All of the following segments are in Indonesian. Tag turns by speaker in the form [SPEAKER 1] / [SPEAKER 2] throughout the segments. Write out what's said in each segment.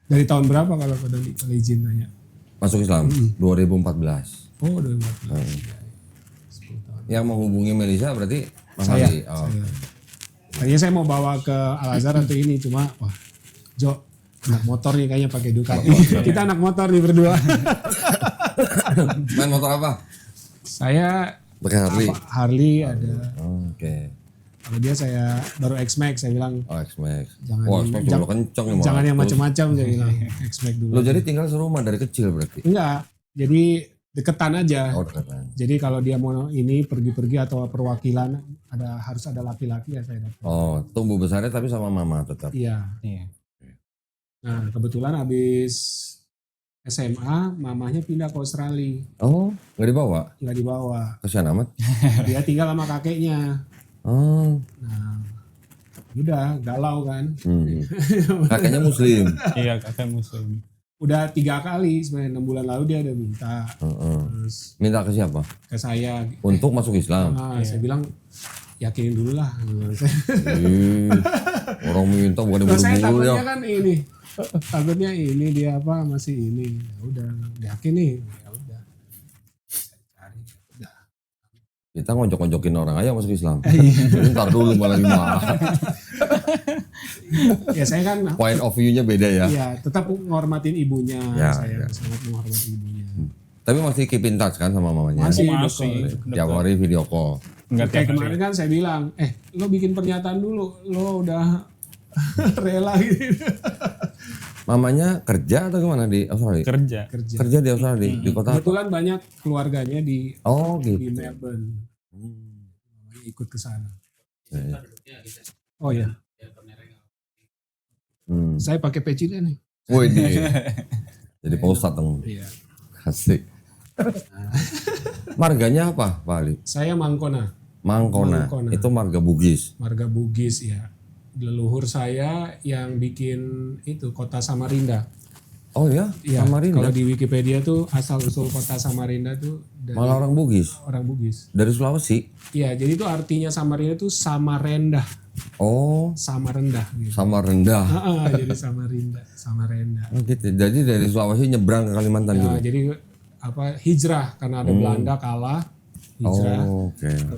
[SPEAKER 1] Dari tahun berapa kalau izin nanya?
[SPEAKER 2] Masuk Islam 2014.
[SPEAKER 1] Oh, 2014.
[SPEAKER 2] Yang menghubungi Melisa berarti Mas
[SPEAKER 1] Saya.
[SPEAKER 2] Ali. Oh.
[SPEAKER 1] Tadinya saya mau bawa ke Al Azhar atau ini, cuma wah, Jo, anak motor nih kayaknya pakai Ducati. Kita anak motor nih berdua.
[SPEAKER 2] Main motor apa?
[SPEAKER 1] Saya
[SPEAKER 2] Pakai Harley.
[SPEAKER 1] Harley ada.
[SPEAKER 2] Oke.
[SPEAKER 1] Kalau dia saya baru X-Max, saya bilang
[SPEAKER 2] Oh, X-Max.
[SPEAKER 1] Jangan-
[SPEAKER 2] Wah, X-Max dulu kenceng nih.
[SPEAKER 1] jangan
[SPEAKER 2] malah.
[SPEAKER 1] yang macam-macam, saya bilang X-Max dulu.
[SPEAKER 2] Lo jadi tinggal serumah dari kecil berarti?
[SPEAKER 1] Enggak, jadi deketan aja.
[SPEAKER 2] Oh, deketan.
[SPEAKER 1] Jadi kalau dia mau ini pergi-pergi atau perwakilan harus ada laki-laki ya saya dapat.
[SPEAKER 2] Oh, tumbuh besarnya tapi sama mama tetap.
[SPEAKER 1] Iya. Nah kebetulan habis SMA mamahnya pindah ke Australia,
[SPEAKER 2] Oh, nggak dibawa?
[SPEAKER 1] nggak dibawa.
[SPEAKER 2] Kasihan amat.
[SPEAKER 1] Dia tinggal sama kakeknya.
[SPEAKER 2] Oh,
[SPEAKER 1] Nah udah galau kan.
[SPEAKER 2] kakeknya muslim.
[SPEAKER 3] Iya, kakak muslim.
[SPEAKER 1] Udah 3 kali sebenarnya 6 bulan lalu dia udah minta. Terus
[SPEAKER 2] Minta ke siapa?
[SPEAKER 1] ke saya.
[SPEAKER 2] Untuk masuk Islam.
[SPEAKER 1] Nah, saya bilang yakinin dulu lah.
[SPEAKER 2] Ih, orang minta bukan
[SPEAKER 1] Terus saya
[SPEAKER 2] buru-buru
[SPEAKER 1] takutnya
[SPEAKER 2] ya.
[SPEAKER 1] kan ini, takutnya ini dia apa masih ini. Ya udah yakin nih. Ya udah. Saya cari. Udah.
[SPEAKER 2] Kita ngojok-ngojokin orang aja masuk Islam. Jadi ntar dulu malah gimana.
[SPEAKER 1] Ya saya kan
[SPEAKER 2] Point of view-nya beda ya.
[SPEAKER 1] ya tetap menghormatin ibunya.
[SPEAKER 2] Ya,
[SPEAKER 1] Saya
[SPEAKER 2] ya.
[SPEAKER 1] sangat menghormati ibunya.
[SPEAKER 2] Tapi masih keep in touch kan sama mamanya?
[SPEAKER 1] Masih.
[SPEAKER 3] Masih.
[SPEAKER 2] Tiap hari video call.
[SPEAKER 3] Enggak
[SPEAKER 1] Kayak
[SPEAKER 3] tiap
[SPEAKER 1] kemarin
[SPEAKER 3] hari.
[SPEAKER 1] kan saya bilang, lo bikin pernyataan dulu, lo udah rela gitu.
[SPEAKER 2] Mamanya kerja atau gimana di Australia?
[SPEAKER 3] Kerja.
[SPEAKER 1] Kerja.
[SPEAKER 2] Kerja di Australia, di kota apa?
[SPEAKER 1] Kebetulan banyak keluarganya di
[SPEAKER 2] Oh gitu.
[SPEAKER 1] Melbourne. Ikut ke sana.
[SPEAKER 2] Ya, ya.
[SPEAKER 1] Oh ya, saya pakai peci deh nih.
[SPEAKER 2] Wih jadi Pak Ustadz dong.
[SPEAKER 1] Iya.
[SPEAKER 2] Asik. Marganya apa Pak Ali?
[SPEAKER 1] Saya Mangkona,
[SPEAKER 2] Mangkona.
[SPEAKER 1] Mangkona.
[SPEAKER 2] Itu marga Bugis.
[SPEAKER 1] marga Bugis ya. Leluhur saya yang bikin itu kota Samarinda.
[SPEAKER 2] Oh ya,
[SPEAKER 1] Iya.
[SPEAKER 2] Samarinda.
[SPEAKER 1] Kalau di Wikipedia tuh asal usul kota Samarinda tuh dari
[SPEAKER 2] Malah orang Bugis.
[SPEAKER 1] orang Bugis.
[SPEAKER 2] Dari Sulawesi.
[SPEAKER 1] Iya, jadi itu artinya Samarinda tuh sama rendah,
[SPEAKER 2] Oh,
[SPEAKER 1] sama rendah gitu.
[SPEAKER 2] sama rendah.
[SPEAKER 1] Jadi Samarinda, sama rendah.
[SPEAKER 2] Oh, gitu. Jadi dari Sulawesi nyebrang ke Kalimantan
[SPEAKER 1] Ya,
[SPEAKER 2] gitu.
[SPEAKER 1] jadi apa hijrah karena ada Belanda kalah, hijrah.
[SPEAKER 2] Oh, oke.
[SPEAKER 1] Ke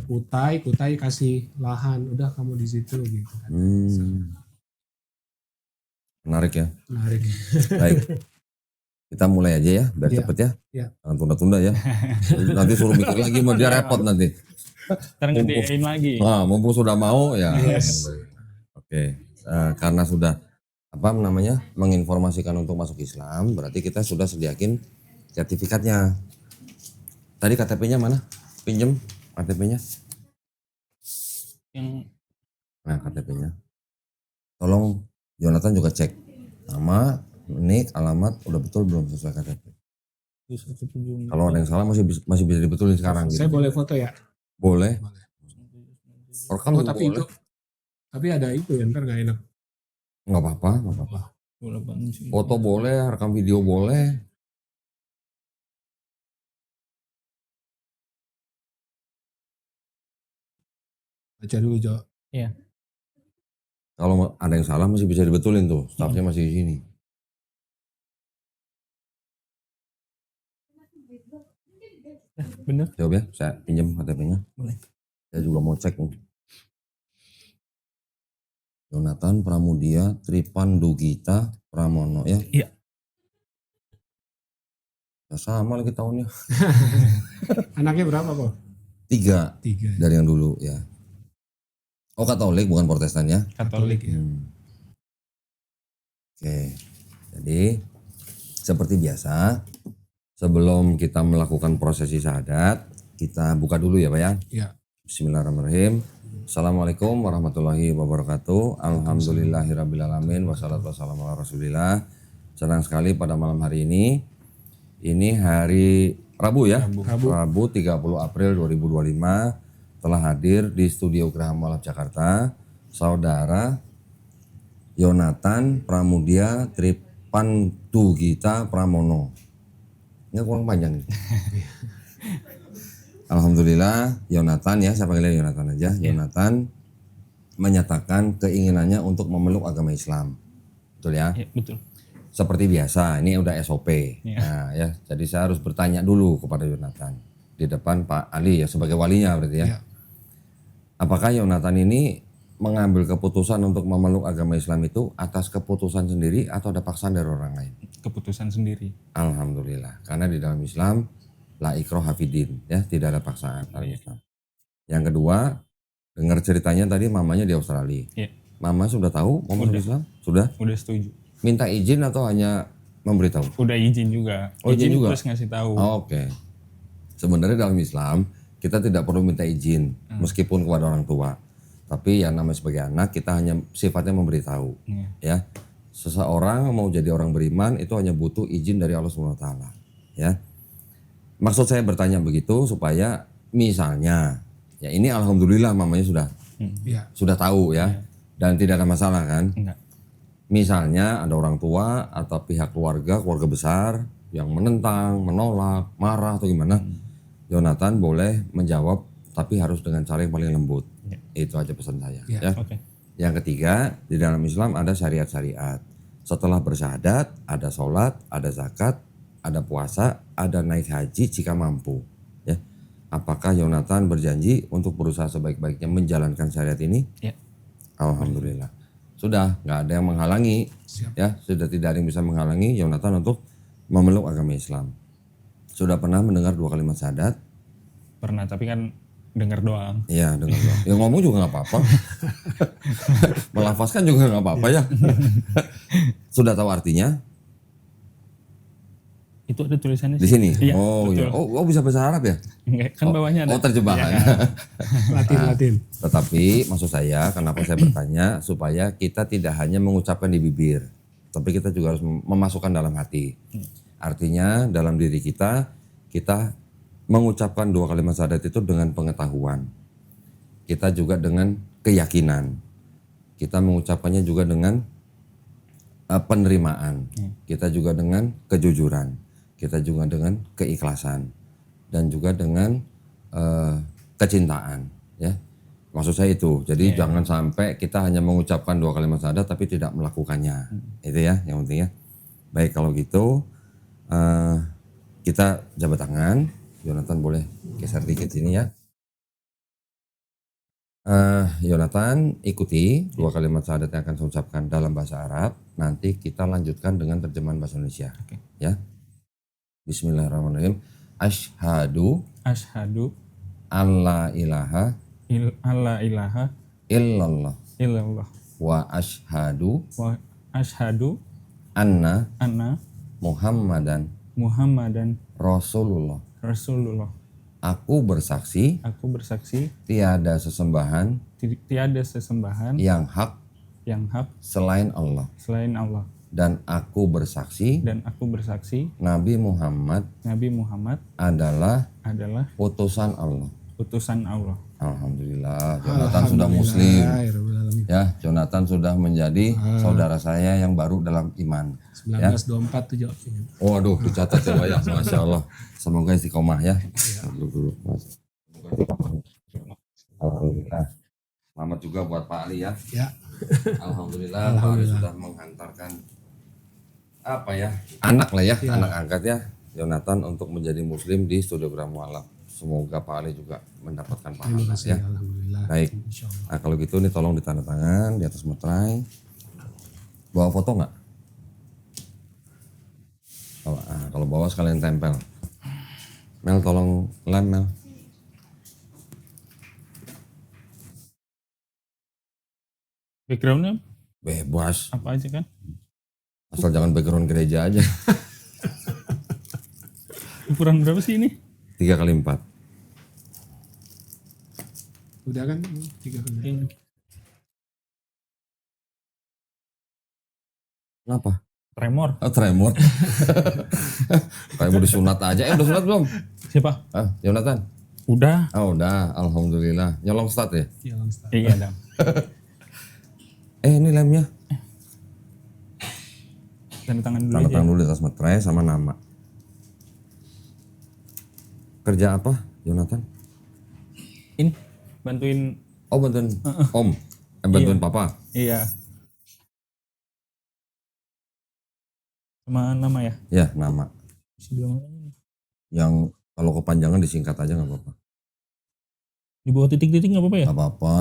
[SPEAKER 1] Kutai kasih lahan, udah kamu di situ gitu kan.
[SPEAKER 2] Menarik ya.
[SPEAKER 1] Menarik.
[SPEAKER 2] Baik. Kita mulai aja ya, biar
[SPEAKER 1] Iya.
[SPEAKER 2] cepet ya.
[SPEAKER 1] Iya.
[SPEAKER 2] Jangan tunda-tunda ya. Nanti suruh mikir lagi, mau dia repot nanti.
[SPEAKER 3] Ntar ngedein lagi.
[SPEAKER 2] Nah, mumpung sudah mau ya.
[SPEAKER 1] Yes.
[SPEAKER 2] Oke. Karena sudah apa namanya menginformasikan untuk masuk Islam, berarti kita sudah sediakin sertifikatnya. Tadi KTP-nya mana? Pinjem KTP-nya.
[SPEAKER 3] Yang
[SPEAKER 2] Nah, KTP-nya. Tolong Jonathan juga cek nama, nik, alamat udah betul belum sesuai KTP.
[SPEAKER 3] 170.
[SPEAKER 2] Kalau ada yang salah masih bisa dibetulin sekarang
[SPEAKER 1] Saya
[SPEAKER 2] gitu.
[SPEAKER 1] boleh foto ya?
[SPEAKER 2] Boleh. Rekam
[SPEAKER 1] Oh,
[SPEAKER 2] juga
[SPEAKER 1] tapi
[SPEAKER 2] boleh.
[SPEAKER 1] itu tapi ada itu ya, ntar gak enak.
[SPEAKER 2] Nggak apa-apa, nggak apa-apa.
[SPEAKER 3] Boleh.
[SPEAKER 2] Foto boleh, rekam video boleh.
[SPEAKER 1] Baca dulu, Jo.
[SPEAKER 3] Iya.
[SPEAKER 2] Kalau ada yang salah masih bisa dibetulin tuh, staffnya masih di sini.
[SPEAKER 3] Bener.
[SPEAKER 2] Jawab ya, saya pinjam KTP-nya.
[SPEAKER 3] Boleh.
[SPEAKER 2] Saya juga mau cek nih. Jonathan Pramudia Tripan Dugita Pramono ya.
[SPEAKER 3] Iya.
[SPEAKER 2] Ya sama lagi tahunnya.
[SPEAKER 1] Anaknya berapa kok?
[SPEAKER 2] 3
[SPEAKER 1] 3.
[SPEAKER 2] dari yang dulu ya. Oh Katolik bukan Protestan ya.
[SPEAKER 3] Katolik.
[SPEAKER 1] ya.
[SPEAKER 2] Oke, jadi seperti biasa sebelum kita melakukan prosesi syahadat kita buka dulu ya Pak ya.
[SPEAKER 1] Iya.
[SPEAKER 2] Bismillahirrahmanirrahim. Assalamualaikum warahmatullahi wabarakatuh. Alhamdulillahirrabbilalamin. Wassalatu wassalamu ala rasulillah. Senang sekali pada malam hari ini. Ini hari Rabu ya. Rabu 30 April 2025 telah hadir di studio Graha Mualaf Jakarta saudara Jonathan Pramudia Tripan Dugita Pramono. Ini kurang panjang nih. Alhamdulillah Jonathan ya, saya panggilnya Jonathan aja. Jonathan menyatakan keinginannya untuk memeluk agama Islam. Betul ya?
[SPEAKER 3] Iya, betul.
[SPEAKER 2] seperti biasa, ini udah SOP.
[SPEAKER 3] Iya.
[SPEAKER 2] Nah, ya, jadi saya harus bertanya dulu kepada Yonatan di depan Pak Ali ya sebagai walinya berarti ya.
[SPEAKER 1] Iya.
[SPEAKER 2] Apakah Yonatan ini mengambil keputusan untuk memeluk agama Islam itu atas keputusan sendiri atau ada paksaan dari orang lain?
[SPEAKER 3] Keputusan sendiri.
[SPEAKER 2] Alhamdulillah, karena di dalam Islam la ikraha fidin, ya, tidak ada paksaan dalam Islam. Yang kedua, dengar ceritanya tadi mamanya di Australia.
[SPEAKER 3] Iya.
[SPEAKER 2] Mama sudah tahu mau masuk Islam? Sudah?
[SPEAKER 3] Udah setuju.
[SPEAKER 2] Minta izin atau hanya memberitahu?
[SPEAKER 3] Udah izin juga.
[SPEAKER 2] Oh, izin juga?
[SPEAKER 3] Terus ngasih tahu.
[SPEAKER 2] Oh, oke. Sebenarnya dalam Islam kita tidak perlu minta izin meskipun kepada orang tua. Tapi yang namanya sebagai anak kita hanya sifatnya memberitahu.
[SPEAKER 3] Iya.
[SPEAKER 2] Ya. Seseorang mau jadi orang beriman itu hanya butuh izin dari Allah Subhanahu wa taala, ya. Maksud saya bertanya begitu supaya misalnya ya ini alhamdulillah mamanya
[SPEAKER 1] Iya.
[SPEAKER 2] sudah tahu ya dan tidak ada masalah kan.
[SPEAKER 3] Enggak.
[SPEAKER 2] Misalnya ada orang tua atau pihak keluarga besar yang menentang, menolak, marah atau gimana, Yonatan boleh menjawab tapi harus dengan cara yang paling lembut. Itu aja pesan saya.
[SPEAKER 1] Ya.
[SPEAKER 2] Ya.
[SPEAKER 3] Oke.
[SPEAKER 2] Yang ketiga, di dalam Islam ada syariat-syariat. Setelah bersyahadat, ada sholat, ada zakat, ada puasa, ada naik haji jika mampu. Ya. Apakah Yonatan berjanji untuk berusaha sebaik-baiknya menjalankan syariat ini?
[SPEAKER 3] Ya.
[SPEAKER 2] Alhamdulillah. Sudah, nggak ada yang menghalangi.
[SPEAKER 1] Siap.
[SPEAKER 2] Ya, sudah tidak ada yang bisa menghalangi Yonatan untuk memeluk agama Islam. Sudah pernah mendengar 2 kalimat syahadat?
[SPEAKER 3] Pernah, tapi kan dengar doang.
[SPEAKER 2] Iya, dengar doang. Ya ngomong juga nggak apa-apa. Melafazkan juga nggak apa-apa ya. Sudah tahu artinya?
[SPEAKER 3] Itu ada tulisannya
[SPEAKER 2] Di sini?
[SPEAKER 3] Iya,
[SPEAKER 2] Oh
[SPEAKER 3] betul.
[SPEAKER 2] iya. Oh bisa bahasa Arab ya?
[SPEAKER 3] Enggak, kan bawahnya ada.
[SPEAKER 2] Oh terjemahan.
[SPEAKER 3] Iya.
[SPEAKER 1] Latin.
[SPEAKER 2] Tetapi maksud saya kenapa saya bertanya supaya kita tidak hanya mengucapkan di bibir, tapi kita juga harus memasukkan dalam hati. Artinya dalam diri kita mengucapkan 2 kalimat syahadat itu dengan pengetahuan. Kita juga dengan keyakinan. Kita mengucapkannya juga dengan penerimaan. Kita juga dengan kejujuran. Kita juga dengan keikhlasan dan juga dengan kecintaan, ya. Maksud saya itu. Jadi jangan sampai kita hanya mengucapkan 2 kalimat syahadat tapi tidak melakukannya. Itu ya yang penting ya. Baik kalau gitu kita jabat tangan. Yonatan boleh geser dikit sini ya. Yonatan ikuti 2 kalimat syahadat yang akan saya ucapkan dalam bahasa Arab. Nanti kita lanjutkan dengan terjemahan bahasa Indonesia.
[SPEAKER 3] Oke.
[SPEAKER 2] Ya. Bismillahirrahmanirrahim. Asyhadu alla ilaha
[SPEAKER 3] alla ilaha
[SPEAKER 2] illallah
[SPEAKER 3] illallah
[SPEAKER 2] wa asyhadu
[SPEAKER 3] wa asyhadu
[SPEAKER 2] anna
[SPEAKER 3] anna
[SPEAKER 2] Muhammadan
[SPEAKER 3] Muhammadan
[SPEAKER 2] Rasulullah.
[SPEAKER 3] Rasulullah.
[SPEAKER 2] Aku bersaksi
[SPEAKER 3] Aku bersaksi
[SPEAKER 2] tiada sesembahan
[SPEAKER 3] tiada sesembahan
[SPEAKER 2] yang hak
[SPEAKER 3] yang hak
[SPEAKER 2] selain Allah.
[SPEAKER 3] selain Allah,
[SPEAKER 2] Dan aku bersaksi
[SPEAKER 3] dan aku bersaksi
[SPEAKER 2] Nabi Muhammad
[SPEAKER 3] Nabi Muhammad
[SPEAKER 2] adalah
[SPEAKER 3] adalah
[SPEAKER 2] utusan Allah.
[SPEAKER 3] utusan Allah.
[SPEAKER 2] Alhamdulillah, Jonathan sudah muslim.
[SPEAKER 1] Alhamdulillah.
[SPEAKER 2] Ya, Jonathan sudah menjadi saudara saya yang baru dalam iman.
[SPEAKER 1] 1924 tuh jawabnya.
[SPEAKER 2] Waduh, dicatat ya Pak ya, Masya Allah. Semoga istiqomah ya. Dulu, Mas. Alhamdulillah. Selamat juga buat Pak Ali ya.
[SPEAKER 1] Ya.
[SPEAKER 2] Alhamdulillah, Pak Ali sudah menghantarkan apa ya, anak lah ya, anak angkat ya, Jonathan untuk menjadi muslim di Studio Gramu Alam. Semoga Pak Ali juga mendapatkan
[SPEAKER 1] Terima
[SPEAKER 2] pahala
[SPEAKER 1] kasih.
[SPEAKER 2] ya.
[SPEAKER 1] Alhamdulillah.
[SPEAKER 2] Baik.
[SPEAKER 1] Insyaallah.
[SPEAKER 2] Nah kalau gitu nih tolong ditanda tangan di atas meterai. Bawa foto nggak? Kalau bawa sekalian tempel. Mel tolong lem Mel.
[SPEAKER 3] Backgroundnya
[SPEAKER 2] Bebas.
[SPEAKER 3] apa aja kan?
[SPEAKER 2] Asal jangan background gereja aja.
[SPEAKER 3] Ukuran berapa sih ini?
[SPEAKER 2] 3x4.
[SPEAKER 1] Udah kan? 3 kali.
[SPEAKER 3] Ini.
[SPEAKER 2] Kenapa?
[SPEAKER 3] Tremor.
[SPEAKER 2] Oh, tremor. Kayak mau disunat aja. Udah sunat belum?
[SPEAKER 3] Siapa?
[SPEAKER 2] Jonathan?
[SPEAKER 3] Udah.
[SPEAKER 2] Oh udah, alhamdulillah. Nyolong start ya?
[SPEAKER 1] Ya, langsung.
[SPEAKER 3] Iya, Dam.
[SPEAKER 2] Ini lemnya.
[SPEAKER 3] Tanda tangan dulu
[SPEAKER 2] Tanda
[SPEAKER 3] aja.
[SPEAKER 2] tangan dulu di atas materai sama nama. Kerja apa, Jonathan?
[SPEAKER 3] Ini bantuin.
[SPEAKER 2] Oh bantuin Om. Bantuin Papa.
[SPEAKER 3] Iya. Sama nama ya?
[SPEAKER 2] Ya, nama.
[SPEAKER 3] Bisa bilang namanya nih.
[SPEAKER 2] Yang kalau kepanjangan disingkat aja nggak apa-apa.
[SPEAKER 3] Di bawah titik-titik nggak apa-apa ya?
[SPEAKER 2] Nggak apa-apa.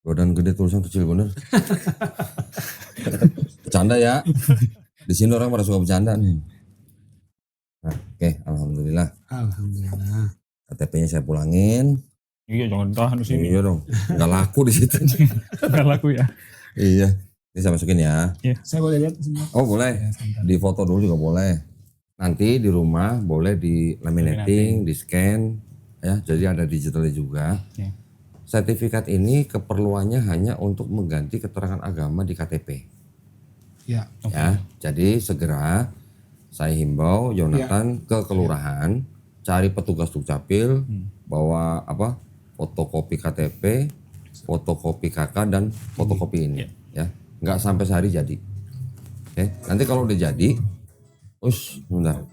[SPEAKER 2] Badan gede tulisan kecil bener. Bercanda ya. Di sini orang pada suka bercanda nih. Nah, oke, alhamdulillah.
[SPEAKER 1] Alhamdulillah.
[SPEAKER 2] KTP-nya saya pulangin.
[SPEAKER 3] Iya, jangan tahan di sini.
[SPEAKER 2] Iya dong. Nggak laku di situ.
[SPEAKER 3] Nggak laku ya.
[SPEAKER 2] Iya. Ini saya masukin ya.
[SPEAKER 1] Saya boleh lihat sebentar?
[SPEAKER 2] Oh boleh.
[SPEAKER 1] Ya, sebentar.
[SPEAKER 2] Di foto dulu juga boleh. Nanti di rumah boleh di laminating, di scan, ya. Jadi ada digitalnya juga.
[SPEAKER 3] Ya.
[SPEAKER 2] Sertifikat ini keperluannya hanya untuk mengganti keterangan agama di KTP.
[SPEAKER 1] Ya.
[SPEAKER 2] Ya, jadi segera saya himbau Yonatan ke kelurahan, cari petugas Dukcapil, bawa apa? Fotokopi KTP, fotokopi KK dan fotokopi ini, ya. Nggak sampai sehari jadi. Oke, nanti kalau udah jadi, sebentar.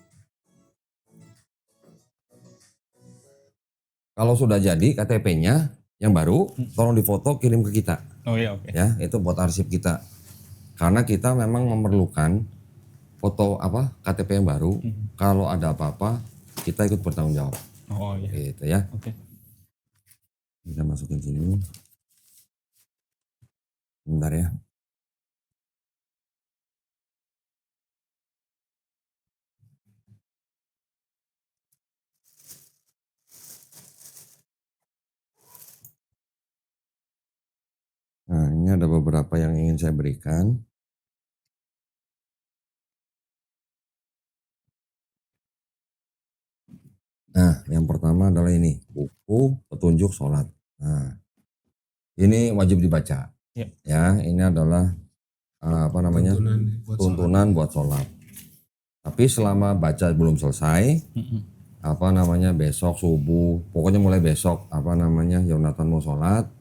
[SPEAKER 2] Kalau sudah jadi KTP-nya yang baru, tolong difoto kirim ke kita.
[SPEAKER 3] Oh iya, oke.
[SPEAKER 2] Ya, itu buat arsip kita. Karena kita memang memerlukan foto apa KTP yang baru. Kalau ada apa-apa, kita ikut bertanggung jawab.
[SPEAKER 3] Oh iya.
[SPEAKER 2] Gitu ya.
[SPEAKER 3] Oke.
[SPEAKER 2] Kita masukin sini. Bentar ya. Nah, ini ada beberapa yang ingin saya berikan. Nah, yang pertama adalah ini, buku petunjuk sholat. Nah, ini wajib dibaca.
[SPEAKER 3] Ya.
[SPEAKER 2] Ya, ini adalah apa namanya? Tuntunan buat sholat. Tapi selama baca belum selesai, apa namanya besok subuh, pokoknya mulai besok, apa namanya Yonatan mau sholat,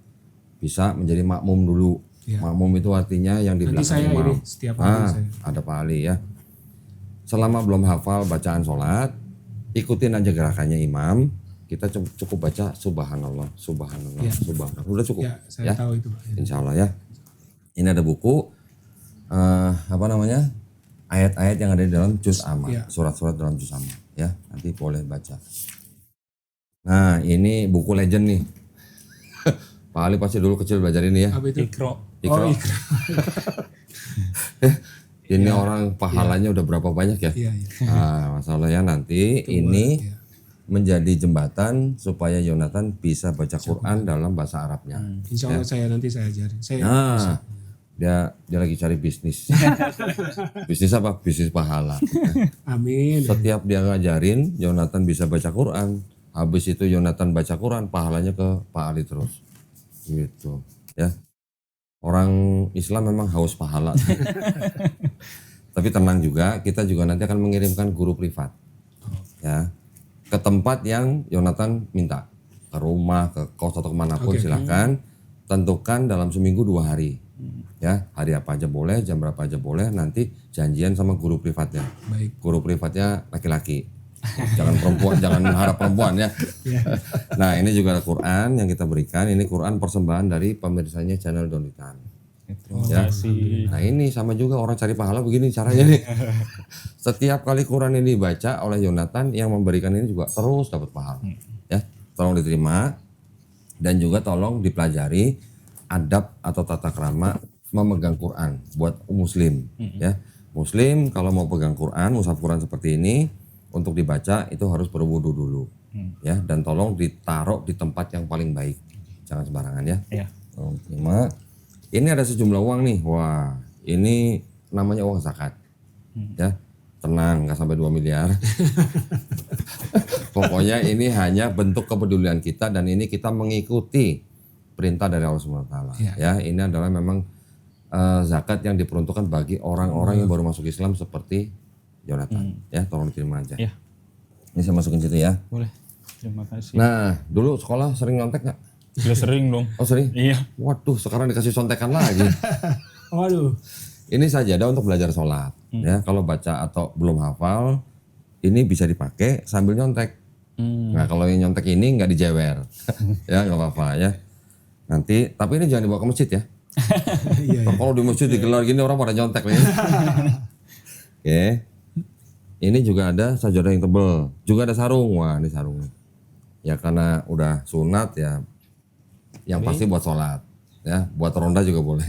[SPEAKER 2] bisa menjadi makmum dulu.
[SPEAKER 1] Ya.
[SPEAKER 2] Makmum itu artinya yang di
[SPEAKER 1] Nanti
[SPEAKER 2] belakang
[SPEAKER 1] saya
[SPEAKER 2] imam.
[SPEAKER 1] ini setiap hari saya.
[SPEAKER 2] Ada Pak Ali ya. Selama belum hafal bacaan sholat, ikutin aja gerakannya imam. Kita cukup baca subhanallah, subhanallah,
[SPEAKER 1] Ya.
[SPEAKER 2] subhanallah. Udah cukup.
[SPEAKER 1] Ya, saya tahu itu, Pak.
[SPEAKER 2] Insya Allah ya. Ini ada buku, apa namanya, ayat-ayat yang ada di dalam juz amma,
[SPEAKER 1] Ya.
[SPEAKER 2] surat-surat dalam juz amma. Ya, nanti boleh baca. Nah, ini buku legend nih. Pak Ali pasti dulu kecil belajar ini ya.
[SPEAKER 1] Apa itu?
[SPEAKER 3] Ikro.
[SPEAKER 2] Ikro.
[SPEAKER 1] Oh, Ikro.
[SPEAKER 2] Ini orang pahalanya udah berapa banyak ya?
[SPEAKER 1] Iya, iya.
[SPEAKER 2] Nah, masalahnya nanti ini
[SPEAKER 1] ya.
[SPEAKER 2] menjadi jembatan supaya Yonatan bisa baca Quran dalam bahasa Arabnya.
[SPEAKER 1] Insya Allah nanti saya ajarin. Saya
[SPEAKER 2] Nah, dia lagi cari bisnis. Bisnis apa? Bisnis pahala.
[SPEAKER 1] amin.
[SPEAKER 2] Setiap dia ngajarin, Yonatan bisa baca Quran. Habis itu Yonatan baca Quran, pahalanya ke Pak Ali terus. Gitu, ya. Orang Islam memang haus pahala. Tapi tenang juga, kita juga nanti akan mengirimkan guru privat. Ya. Ke tempat yang Yonatan minta. Ke rumah, ke kos atau kemanapun silakan. Tentukan dalam seminggu 2 hari. Ya, hari apa aja boleh, jam berapa aja boleh, nanti janjian sama guru privatnya.
[SPEAKER 1] Baik.
[SPEAKER 2] Guru privatnya laki-laki. Jangan perempuan, jangan harap perempuan ya. Nah, ini juga ada Quran yang kita berikan. Ini Quran persembahan dari pemirsanya channel Donitan.
[SPEAKER 3] Terima kasih.
[SPEAKER 2] Nah, ini sama juga orang cari pahala begini caranya nih. Setiap kali Quran ini dibaca oleh Yonatan, yang memberikan ini juga terus dapat pahala. Ya, tolong diterima dan juga tolong dipelajari adab atau tata krama memegang Quran buat muslim. Ya, muslim kalau mau pegang Quran, mushaf Quran seperti ini. Untuk dibaca itu harus berwudu dulu, ya, dan tolong ditaruh di tempat yang paling baik, jangan sembarangan ya.
[SPEAKER 3] Iya.
[SPEAKER 2] Tolong terima. Ini ada sejumlah uang nih, wah, ini namanya uang zakat, ya, tenang, nggak sampai 2 miliar. Pokoknya ini hanya bentuk kepedulian kita dan ini kita mengikuti perintah dari Allah SWT. Ya, ini adalah memang zakat yang diperuntukkan bagi orang-orang yang baru masuk Islam seperti Yonatan, ya, tolong diterima aja.
[SPEAKER 3] Ya.
[SPEAKER 2] Ini saya masukin situ ya.
[SPEAKER 3] Boleh. Terima kasih.
[SPEAKER 2] Nah, dulu sekolah sering nyontek nggak?
[SPEAKER 3] Sudah sering dong.
[SPEAKER 2] Oh sering?
[SPEAKER 3] Iya.
[SPEAKER 2] Waduh, sekarang dikasih contekan lagi.
[SPEAKER 1] Waduh.
[SPEAKER 2] Ini sajadah untuk belajar sholat. Ya, kalau baca atau belum hafal, ini bisa dipakai sambil nyontek. Nah kalau yang nyontek ini nggak dijewer, ya nggak apa-apa ya. Nanti, tapi ini jangan dibawa ke masjid ya.
[SPEAKER 1] Iya, iya.
[SPEAKER 2] Kalau di masjid digelar gini orang pada nyontek nih. Oke. Ini juga ada sajadah yang tebel, juga ada sarung. Wah ini sarung. Ya karena udah sunat ya, yang pasti buat sholat. Ya, buat ronda juga boleh.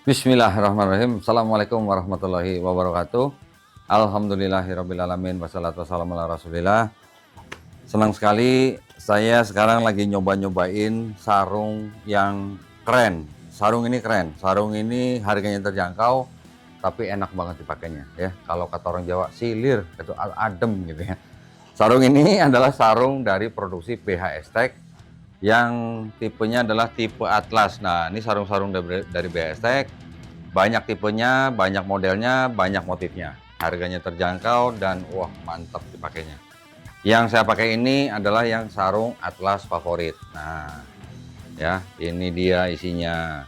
[SPEAKER 2] Bismillahirrahmanirrahim. Assalamualaikum warahmatullahi wabarakatuh. Alhamdulillahirrabbilalamin. Wassalatu wassalamu ala rasulillah. Senang sekali saya sekarang lagi nyoba-nyobain sarung yang keren. Sarung ini keren. Sarung ini harganya terjangkau tapi enak banget dipakainya ya. Kalau kata orang Jawa silir, itu adem gitu ya. Sarung ini adalah sarung dari produksi BH Estek yang tipenya adalah tipe Atlas. Nah, ini sarung-sarung dari BH Estek. Banyak tipenya, banyak modelnya, banyak motifnya. Harganya terjangkau dan wah mantap dipakainya. Yang saya pakai ini adalah yang sarung Atlas favorit. Nah, ya ini dia isinya.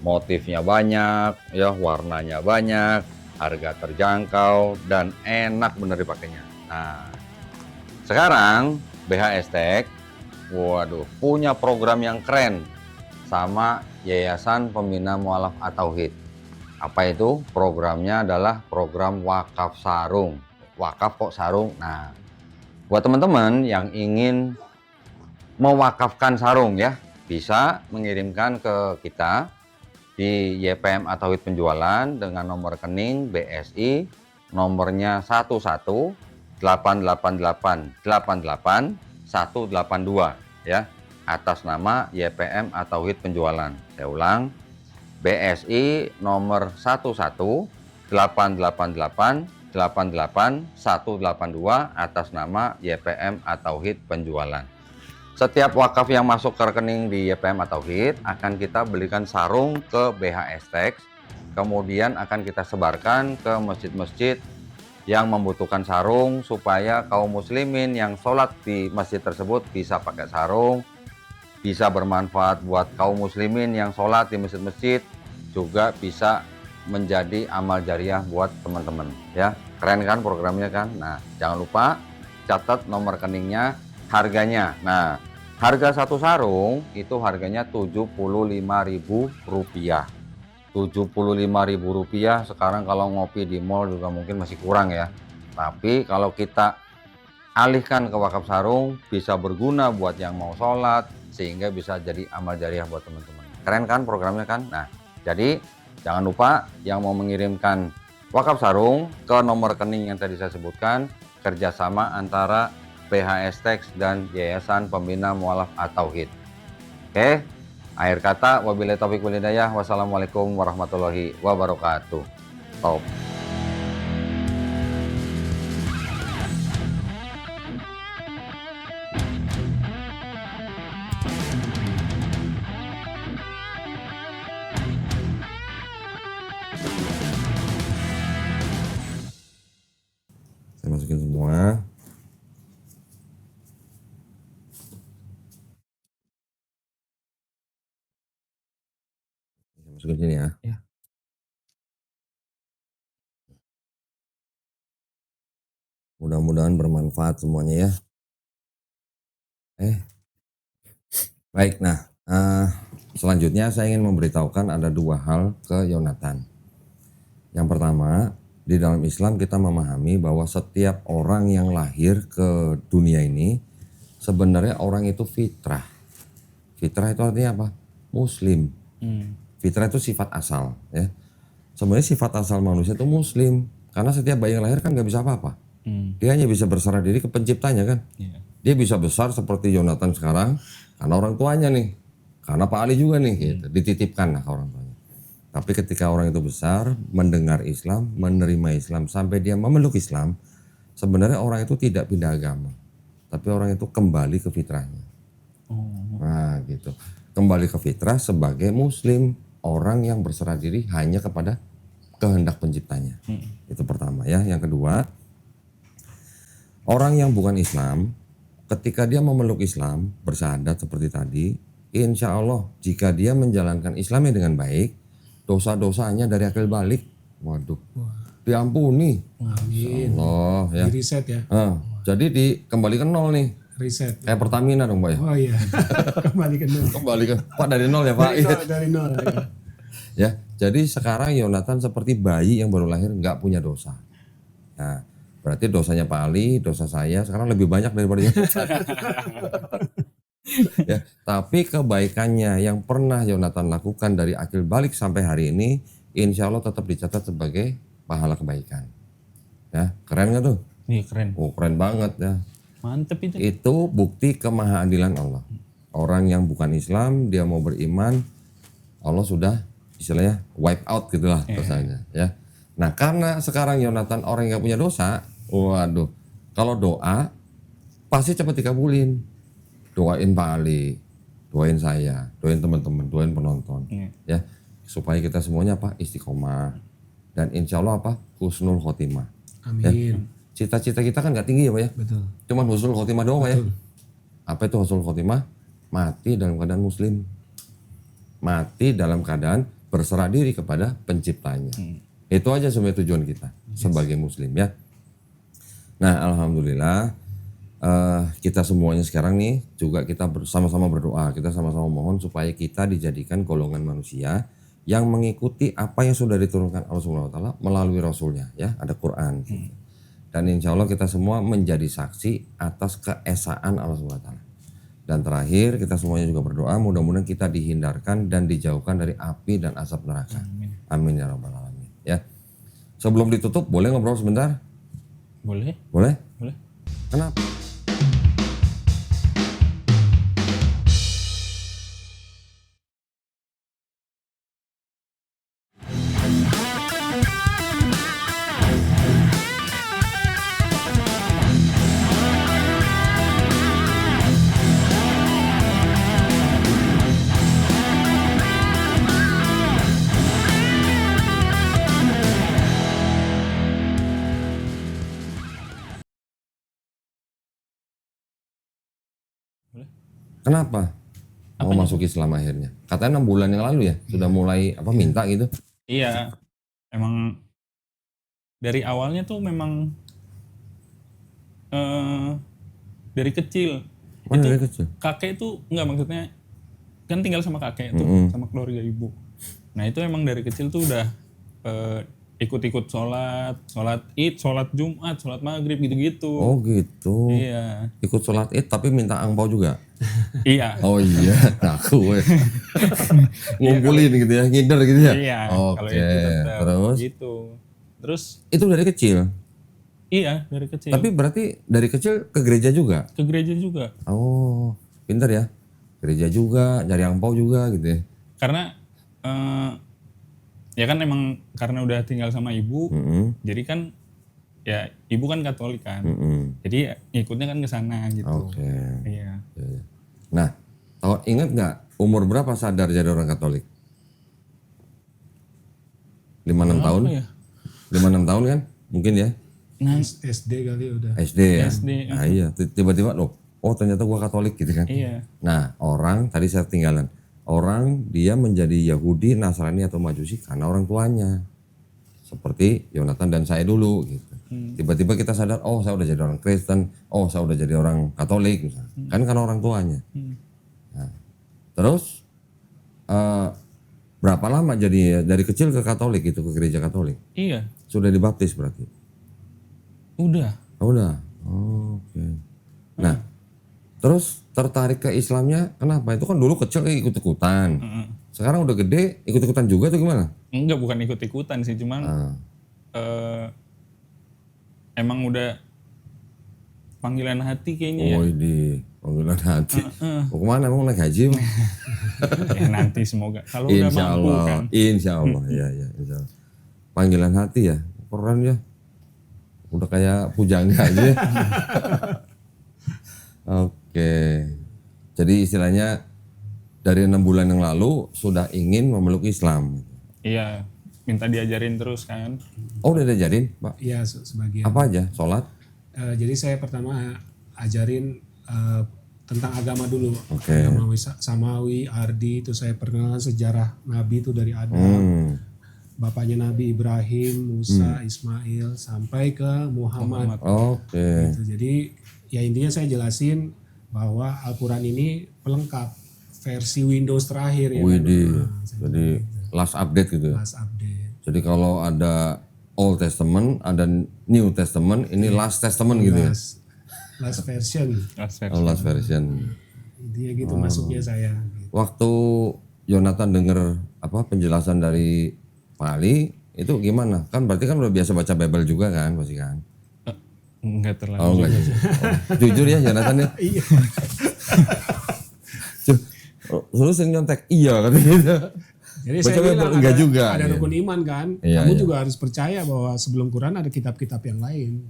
[SPEAKER 2] Motifnya banyak, ya warnanya banyak, harga terjangkau dan enak bener dipakainya. Nah, sekarang BH Estek, waduh, punya program yang keren sama Yayasan Pembina Mualaf At-Tauhid. Apa itu? Programnya adalah program wakaf sarung. Wakaf kok sarung? Nah, buat teman-teman yang ingin mewakafkan sarung ya, bisa mengirimkan ke kita di YPM At-Tauhid Penjualan dengan nomor rekening BSI nomornya 11888888 ya, atas nama YPM At-Tauhid Penjualan. Saya ulang, BSI nomor 11888888 atas nama YPM At-Tauhid Penjualan. Setiap wakaf yang masuk ke rekening di YPM At-Tauhid akan kita belikan sarung ke BH Estek, kemudian akan kita sebarkan ke masjid-masjid yang membutuhkan sarung supaya kaum muslimin yang sholat di masjid tersebut bisa pakai sarung, bisa bermanfaat buat kaum muslimin yang sholat di masjid-masjid, juga bisa menjadi amal jariah buat teman-teman ya. Keren kan programnya kan? Nah, jangan lupa catat nomor rekeningnya, harganya. Nah, harga satu sarung itu harganya Rp75.000. Rp75.000 sekarang kalau ngopi di mall juga mungkin masih kurang ya. Tapi kalau kita alihkan ke wakaf sarung bisa berguna buat yang mau sholat, sehingga bisa jadi amal jariah buat teman-teman. Keren kan programnya kan? Nah, jadi jangan lupa yang mau mengirimkan wakaf sarung ke nomor rekening yang tadi saya sebutkan, kerjasama antara BH Estek dan Yayasan Pembina Mualaf At-Tauhid. Oke, akhir kata wabillahi taufiq wal hidayah. Wassalamualaikum warahmatullahi wabarakatuh. Top. Saya masukin semua. Saya masukin sini ya.
[SPEAKER 3] Ya.
[SPEAKER 2] Mudah-mudahan bermanfaat semuanya ya. Baik, nah selanjutnya saya ingin memberitahukan ada dua hal ke Yonatan. Yang pertama, di dalam Islam kita memahami bahwa setiap orang yang lahir ke dunia ini sebenarnya orang itu fitrah. Fitrah itu artinya apa? Muslim. Fitrah itu sifat asal ya. Sebenarnya sifat asal manusia itu muslim, karena setiap bayi yang lahir kan nggak bisa apa-apa. Dia hanya bisa berserah diri ke penciptanya kan. Dia bisa besar seperti Yonatan sekarang karena orang tuanya nih, karena Pak Ali juga nih gitu, dititipkan lah ke orang tuanya. Tapi ketika orang itu besar, mendengar Islam, menerima Islam, sampai dia memeluk Islam, sebenarnya orang itu tidak pindah agama, tapi orang itu kembali ke fitrahnya. Nah gitu, kembali ke fitrah sebagai muslim, orang yang berserah diri hanya kepada kehendak penciptanya. Itu pertama ya. Yang kedua, orang yang bukan Islam, ketika dia memeluk Islam, bersyahadat seperti tadi, insya Allah jika dia menjalankan Islamnya dengan baik, dosa-dosanya dari akil balik, waduh, diampuni.
[SPEAKER 1] Amin.
[SPEAKER 2] Allah ya.
[SPEAKER 1] Di reset ya.
[SPEAKER 2] Jadi dikembalikan nol nih,
[SPEAKER 1] Reset.
[SPEAKER 2] kayak Pertamina dong Pak ya.
[SPEAKER 1] Oh iya. Kembali ke nol.
[SPEAKER 2] Kembalikan, Pak dari nol ya Pak.
[SPEAKER 1] Dari nol. Ya.
[SPEAKER 2] Ya, jadi sekarang Yonatan seperti bayi yang baru lahir nggak punya dosa. Nah, berarti dosanya Pak Ali, dosa saya sekarang lebih banyak daripada Yonatan. Ya, tapi kebaikannya yang pernah Yonatan lakukan dari akil balik sampai hari ini, insya Allah tetap dicatat sebagai pahala kebaikan. Ya, keren nggak tuh?
[SPEAKER 3] Iya keren.
[SPEAKER 2] Oh, keren banget ya.
[SPEAKER 3] Mantep itu.
[SPEAKER 2] Itu bukti kemahaadilan Allah. Orang yang bukan Islam, dia mau beriman, Allah sudah istilahnya wipe out gitulah dosanya ya. Nah karena sekarang Yonatan orang yang gak punya dosa, waduh, kalau doa pasti cepat dikabulin. Doain Pak Ali, doain saya, doain teman-teman, doain penonton, ya supaya kita semuanya apa istiqomah dan insya Allah apa husnul khotimah.
[SPEAKER 1] Amin.
[SPEAKER 2] Ya. Cita-cita kita kan gak tinggi ya Pak ya,
[SPEAKER 1] Betul.
[SPEAKER 2] cuman husnul khotimah doang Pak ya. Apa itu husnul khotimah? Mati dalam keadaan muslim, mati dalam keadaan berserah diri kepada penciptanya. Itu aja sebenarnya tujuan kita sebagai muslim ya. Nah alhamdulillah kita semuanya sekarang nih juga kita bersama-sama berdoa, kita sama-sama mohon supaya kita dijadikan golongan manusia yang mengikuti apa yang sudah diturunkan Allah Subhanahu wa taala melalui rasulnya ya, ada Quran. Dan insya Allah kita semua menjadi saksi atas keesaan Allah Subhanahu wa taala. Dan terakhir kita semuanya juga berdoa mudah-mudahan kita dihindarkan dan dijauhkan dari api dan asap neraka. Amin ya rabbal alamin. Ya. Sebelum ditutup boleh ngobrol sebentar?
[SPEAKER 3] Boleh?
[SPEAKER 2] Boleh?
[SPEAKER 3] Boleh.
[SPEAKER 2] Kenapa? Kenapa? Mau masuk Islam akhirnya. Katanya 6 bulan yang lalu ya sudah mulai apa minta gitu.
[SPEAKER 3] Iya. Emang dari awalnya tuh memang dari kecil.
[SPEAKER 2] Mana dari kecil?
[SPEAKER 3] Kakek tuh enggak maksudnya kan tinggal sama kakek tuh sama keluarga ibu. Nah itu emang dari kecil tuh udah ikut-ikut sholat id, sholat jumat, sholat maghrib gitu-gitu.
[SPEAKER 2] Oh gitu.
[SPEAKER 3] Iya.
[SPEAKER 2] Ikut sholat id tapi minta angpau juga.
[SPEAKER 3] Iya.
[SPEAKER 2] Oh iya, aku ngumpulin gitu ya, ngider gitu ya.
[SPEAKER 3] Iya.
[SPEAKER 2] Oke.
[SPEAKER 3] Kalau itu tetap
[SPEAKER 2] Terus?
[SPEAKER 3] gitu. Terus
[SPEAKER 2] Itu dari kecil.
[SPEAKER 3] iya dari kecil.
[SPEAKER 2] Tapi berarti dari kecil ke gereja juga.
[SPEAKER 3] Ke gereja juga.
[SPEAKER 2] Oh, pintar ya. Gereja juga, nyari angpau juga gitu ya.
[SPEAKER 3] Karena ya kan emang karena udah tinggal sama ibu, jadi kan ya ibu kan Katolik kan, jadi ngikutnya kan ke sana gitu.
[SPEAKER 2] Oke.
[SPEAKER 3] Iya.
[SPEAKER 2] Iya. Nah, ingat nggak umur berapa sadar jadi orang Katolik? 5-6 tahun?
[SPEAKER 3] ya?
[SPEAKER 2] 5-6 tahun kan? Mungkin ya?
[SPEAKER 3] Nah,
[SPEAKER 1] SD kali udah.
[SPEAKER 2] SD ya?
[SPEAKER 3] SD,
[SPEAKER 2] Nah iya, tiba-tiba loh, oh ternyata gua Katolik gitu kan?
[SPEAKER 3] iya.
[SPEAKER 2] Nah, orang, tadi saya tinggalan. Orang dia menjadi Yahudi, Nasrani atau Majusi karena orang tuanya. Seperti Yonatan dan saya dulu gitu. Tiba-tiba kita sadar, oh saya udah jadi orang Kristen, oh saya udah jadi orang Katolik misalnya. Kan karena orang tuanya. Nah, terus berapa lama jadi dari kecil ke Katolik gitu, ke gereja Katolik?
[SPEAKER 3] Iya.
[SPEAKER 2] Sudah dibaptis berarti?
[SPEAKER 3] Udah.
[SPEAKER 2] Oh, udah. Oh, oke. Nah, terus tertarik ke Islamnya kenapa? Itu kan dulu kecil ikut-ikutan. Sekarang udah gede ikut-ikutan juga tuh gimana?
[SPEAKER 3] Enggak, bukan ikut-ikutan sih, cuman emang udah panggilan hati kayaknya
[SPEAKER 2] Oh, ini panggilan hati. Mau kemana? Mau naik haji? Bang?
[SPEAKER 3] ya. nanti semoga kalau udah
[SPEAKER 2] Insya
[SPEAKER 3] mampu
[SPEAKER 2] Allah.
[SPEAKER 3] kan.
[SPEAKER 2] Insya Allah. Ya, insya Allah. Panggilan hati ya. Keren ya. Udah kayak pujangga aja. Oke. Jadi istilahnya dari 6 bulan yang lalu sudah ingin memeluk Islam.
[SPEAKER 3] Iya, minta diajarin terus kan.
[SPEAKER 2] Oh udah diajarin Pak?
[SPEAKER 1] Iya sebagian.
[SPEAKER 2] Apa aja? Sholat?
[SPEAKER 1] Jadi saya pertama ajarin tentang agama dulu.
[SPEAKER 2] Oke.
[SPEAKER 1] Agama Samawi, Ardi, itu saya perkenalan sejarah Nabi itu dari Adam. Bapaknya Nabi Ibrahim, Musa, Ismail, sampai ke Muhammad.
[SPEAKER 2] Oke.
[SPEAKER 1] Gitu. Jadi ya intinya saya jelasin bahwa Al-Quran ini pelengkap versi Windows terakhir ya.
[SPEAKER 2] Widih. Jadi last update gitu ya.
[SPEAKER 1] Last update.
[SPEAKER 2] Jadi kalau ada Old Testament, ada New Testament, ini Last Testament gitu ya.
[SPEAKER 1] Last version.
[SPEAKER 2] Oh, last version.
[SPEAKER 1] Intinya gitu masuknya saya. Gitu.
[SPEAKER 2] Waktu Yonatan dengar penjelasan dari Pak Ali itu gimana? Kan berarti kan udah biasa baca Bible juga kan pasti kan?
[SPEAKER 3] Enggak terlalu.
[SPEAKER 2] Oh enggak juga. Jujur ya Yonatan ya?
[SPEAKER 1] Iya.
[SPEAKER 2] Terus yang nyontek, iya katanya gitu.
[SPEAKER 1] Jadi
[SPEAKER 2] Baca
[SPEAKER 1] saya
[SPEAKER 2] Bible
[SPEAKER 1] bilang
[SPEAKER 2] enggak
[SPEAKER 1] ada,
[SPEAKER 2] juga,
[SPEAKER 1] ada
[SPEAKER 2] iya.
[SPEAKER 1] rukun iman kan.
[SPEAKER 2] Iya,
[SPEAKER 1] Kamu
[SPEAKER 2] iya.
[SPEAKER 1] juga harus percaya bahwa sebelum Quran ada kitab-kitab yang lain.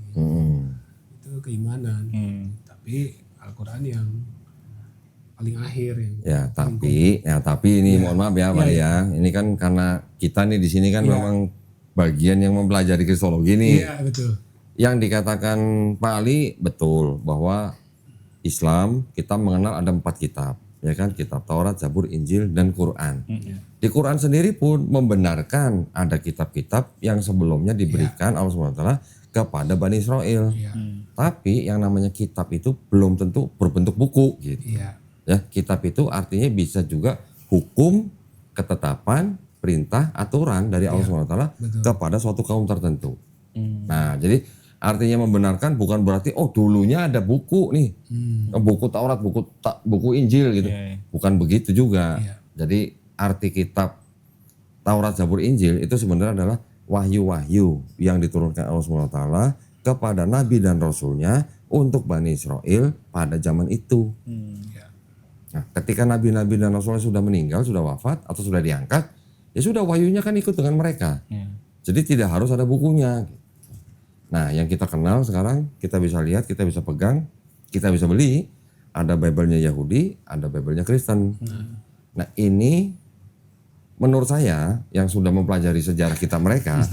[SPEAKER 1] Itu keimanan. Tapi Al-Quran yang paling akhir yang
[SPEAKER 2] Ya tapi ini mohon maaf ya Pak Ali ya. Ini kan karena kita nih di sini kan memang bagian yang mempelajari kristologi nih.
[SPEAKER 1] iya betul.
[SPEAKER 2] Yang dikatakan Pak Ali betul bahwa Islam kita mengenal ada 4 kitab, ya kan? Kitab Taurat, Zabur, Injil, dan Quran. Di Quran sendiri pun membenarkan ada kitab-kitab yang sebelumnya diberikan Allah SWT kepada Bani Israel. Tapi yang namanya kitab itu belum tentu berbentuk buku gitu.
[SPEAKER 1] Iya.
[SPEAKER 2] Ya, kitab itu artinya bisa juga hukum, ketetapan, perintah, aturan dari Allah SWT kepada suatu kaum tertentu. Nah, jadi artinya membenarkan bukan berarti dulunya ada buku nih. Buku Taurat, buku Injil gitu. Bukan begitu juga. Jadi arti kitab Taurat, Zabur, Injil itu sebenarnya adalah wahyu-wahyu yang diturunkan Allah SWT kepada Nabi dan Rasulnya untuk Bani Israel pada zaman itu. Nah, ketika Nabi-Nabi dan Rasulnya sudah meninggal, sudah wafat atau sudah diangkat, ya sudah wahyunya kan ikut dengan mereka. Jadi tidak harus ada bukunya. Nah, yang kita kenal sekarang, kita bisa lihat, kita bisa pegang, kita bisa beli, ada Bible-nya Yahudi, ada Bible-nya Kristen. Nah, ini menurut saya yang sudah mempelajari sejarah kitab mereka,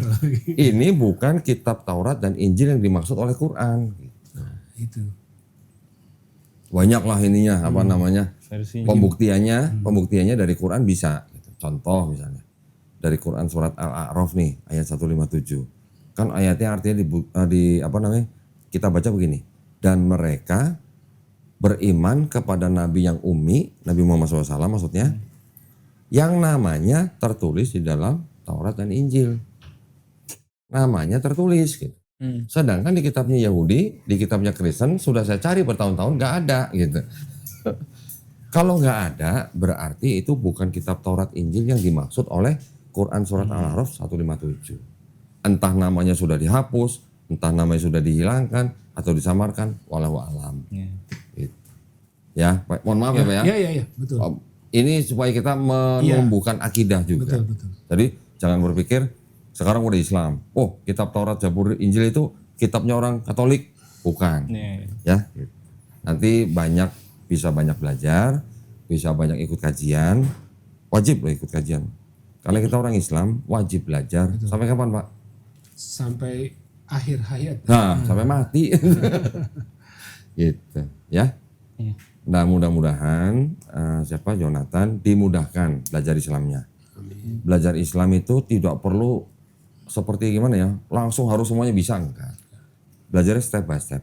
[SPEAKER 2] ini bukan kitab Taurat dan Injil yang dimaksud oleh Quran.
[SPEAKER 1] Itu.
[SPEAKER 2] Banyaklah ininya,
[SPEAKER 3] Versinya.
[SPEAKER 2] pembuktiannya dari Quran bisa. Gitu. Contoh misalnya, dari Quran surat Al-A'raf nih, ayat 157. Kan ayatnya artinya kita baca begini. Dan mereka beriman kepada Nabi yang ummi, Nabi Muhammad SAW maksudnya, yang namanya tertulis di dalam Taurat dan Injil. Namanya tertulis gitu. Sedangkan di kitabnya Yahudi, di kitabnya Kristen sudah saya cari bertahun-tahun nggak ada gitu. Kalau nggak ada berarti itu bukan kitab Taurat Injil yang dimaksud oleh Quran surat Al-A'raf 157. Entah namanya sudah dihapus, entah namanya sudah dihilangkan atau disamarkan, wallahu alam. Gitu. Ya, mohon maaf ya Pak ya.
[SPEAKER 1] Iya, betul.
[SPEAKER 2] Ini supaya kita menumbuhkan akidah juga.
[SPEAKER 1] Betul.
[SPEAKER 2] Jadi jangan berpikir sekarang udah Islam. Oh, kitab Taurat, Zabur, Injil itu kitabnya orang Katolik. Bukan. Ya. Nanti bisa banyak belajar, bisa banyak ikut kajian. Wajib loh ikut kajian. Karena kita orang Islam, wajib belajar. Betul. Sampai kapan, Pak?
[SPEAKER 1] Sampai akhir hayat.
[SPEAKER 2] Nah, sampai mati. Gitu, ya. Nah, mudah-mudahan Yonatan dimudahkan belajar Islamnya. Belajar Islam itu tidak perlu seperti gimana ya, langsung harus semuanya bisa, enggak. Belajarnya step by step.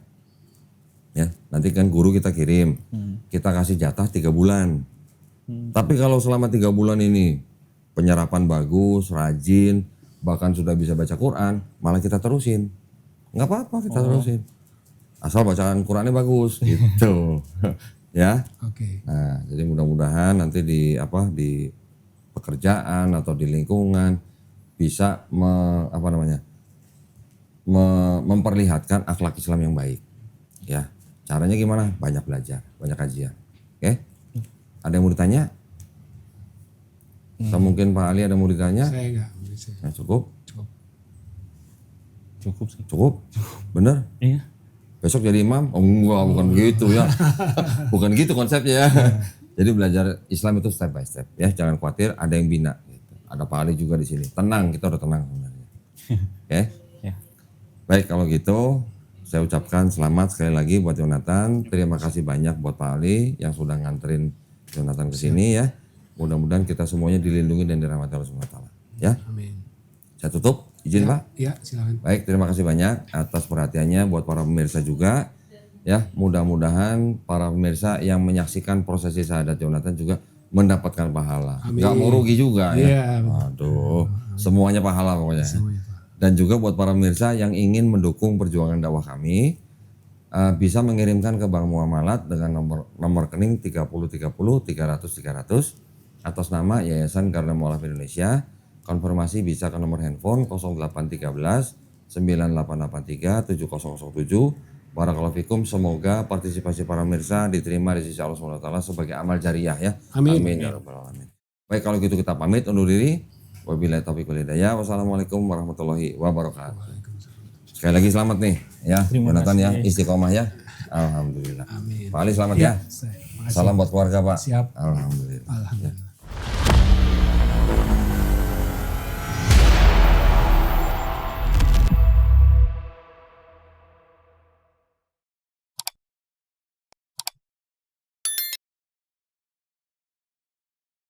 [SPEAKER 2] Ya, nanti kan guru kita kirim, kita kasih jatah 3 bulan. Tapi kalau selama 3 bulan ini penyerapan bagus, rajin, bahkan sudah bisa baca Quran, malah kita terusin. Enggak apa-apa kita terusin. Asal bacaan Qurannya bagus gitu. Ya.
[SPEAKER 1] Oke.
[SPEAKER 2] Nah, jadi mudah-mudahan nanti di pekerjaan atau di lingkungan bisa memperlihatkan akhlak Islam yang baik. Ya. Caranya gimana? Banyak belajar, banyak kajian. Oke? Ada yang mau ditanya? Atau mungkin Pak Ali ada yang mau ditanya?
[SPEAKER 1] Saya enggak.
[SPEAKER 2] Nah, cukup?
[SPEAKER 3] Cukup sih.
[SPEAKER 2] Cukup? Bener?
[SPEAKER 3] Iya.
[SPEAKER 2] Besok jadi imam? Oh enggak, bukan gitu ya. Bukan gitu konsepnya ya. Jadi belajar Islam itu step by step ya. Jangan khawatir, ada yang bina. Gitu. Ada Pak Ali juga di sini. Tenang, kita udah tenang sebenarnya. Oke?
[SPEAKER 3] Ya.
[SPEAKER 2] Baik, kalau gitu saya ucapkan selamat sekali lagi buat Jonathan. Terima kasih banyak buat Pak Ali yang sudah nganterin Jonathan ke sini ya. Mudah-mudahan kita semuanya dilindungi dan dirahmati Allah Subhanahu wa taala. Ya.
[SPEAKER 1] Amin.
[SPEAKER 2] Saya tutup, izin Pak.
[SPEAKER 1] Ya, silakan.
[SPEAKER 2] Baik, terima kasih banyak atas perhatiannya buat para pemirsa juga. Ya, mudah-mudahan para pemirsa yang menyaksikan prosesi syahadat Jonathan juga mendapatkan pahala.
[SPEAKER 1] Amin.
[SPEAKER 2] Nggak mau rugi juga ya.
[SPEAKER 1] Iya.
[SPEAKER 2] Aduh, semuanya pahala pokoknya.
[SPEAKER 1] Semuanya, Pak.
[SPEAKER 2] Dan juga buat para pemirsa yang ingin mendukung perjuangan dakwah kami, bisa mengirimkan ke Bank Muamalat dengan nomor rekening 3030 300 300 atas nama Yayasan Garda Mualaf Indonesia. Konfirmasi bisa ke nomor handphone 0813 9883 7007. Barakallahu fikum, semoga partisipasi para pemirsa diterima di sisi Allah SWT sebagai amal jariah ya.
[SPEAKER 1] Amin.
[SPEAKER 2] Amin ya rabbal alamin. Baik, kalau gitu kita pamit undur diri. Wabillahi taufiq wal hidayah. Wassalamualaikum warahmatullahi wabarakatuh. Sekali lagi selamat nih ya, Jonathan ya, istiqomah ya. Alhamdulillah.
[SPEAKER 1] Amin.
[SPEAKER 2] Pak Ali selamat ya.
[SPEAKER 1] Makasih.
[SPEAKER 2] Salam buat keluarga Pak.
[SPEAKER 1] Siap.
[SPEAKER 2] Alhamdulillah.
[SPEAKER 1] Alhamdulillah.